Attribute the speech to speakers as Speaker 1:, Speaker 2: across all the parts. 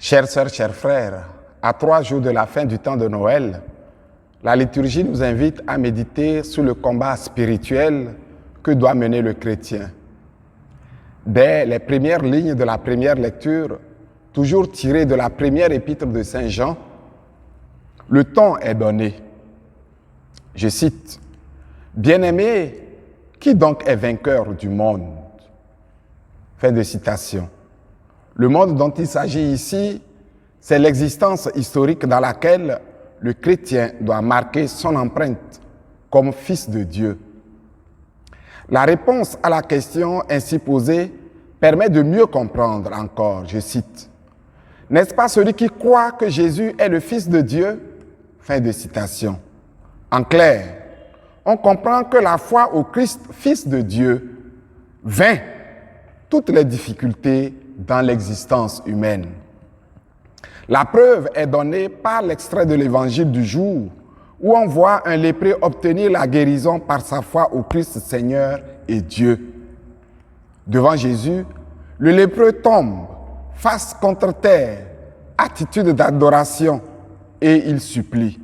Speaker 1: Chères sœurs, chers frères, à 3 jours de la fin du temps de Noël, la liturgie nous invite à méditer sur le combat spirituel que doit mener le chrétien. Dès les premières lignes de la première lecture, toujours tirées de la première épître de Saint Jean, le ton est donné. Je cite, « Bien-aimés, qui donc est vainqueur du monde ?» Fin de citation. Le monde dont il s'agit ici, c'est l'existence historique dans laquelle le chrétien doit marquer son empreinte comme fils de Dieu. La réponse à la question ainsi posée permet de mieux comprendre encore, je cite, « N'est-ce pas celui qui croit que Jésus est le Fils de Dieu ?» Fin de citation. En clair, on comprend que la foi au Christ, Fils de Dieu, vainc toutes les difficultés dans l'existence humaine. La preuve est donnée par l'extrait de l'évangile du jour où on voit un lépreux obtenir la guérison par sa foi au Christ Seigneur et Dieu. Devant Jésus, le lépreux tombe, face contre terre, attitude d'adoration, et il supplie.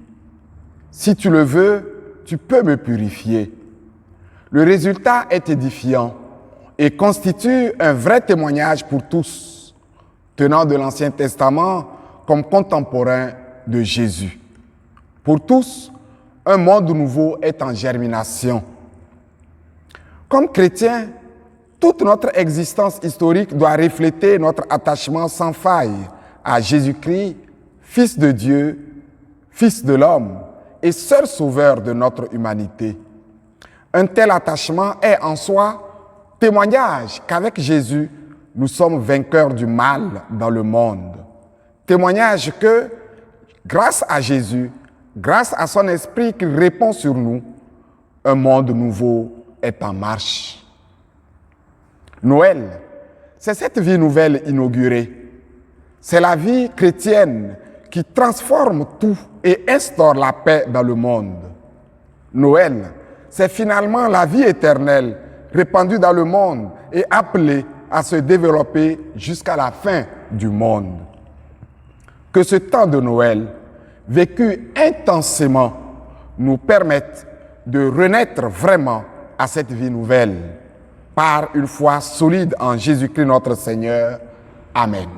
Speaker 1: « Si tu le veux, tu peux me purifier. » Le résultat est édifiant et constitue un vrai témoignage pour tous, tenant de l'Ancien Testament comme contemporain de Jésus. Pour tous, un monde nouveau est en germination. Comme chrétiens, toute notre existence historique doit refléter notre attachement sans faille à Jésus-Christ, Fils de Dieu, Fils de l'homme et seul sauveur de notre humanité. Un tel attachement est en soi témoignage qu'avec Jésus, nous sommes vainqueurs du mal dans le monde. Témoignage que, grâce à Jésus, grâce à son esprit qui répond sur nous, un monde nouveau est en marche. Noël, c'est cette vie nouvelle inaugurée. C'est la vie chrétienne qui transforme tout et instaure la paix dans le monde. Noël, c'est finalement la vie éternelle répandue dans le monde et appelée à se développer jusqu'à la fin du monde. Que ce temps de Noël, vécu intensément, nous permette de renaître vraiment à cette vie nouvelle par une foi solide en Jésus-Christ notre Seigneur. Amen.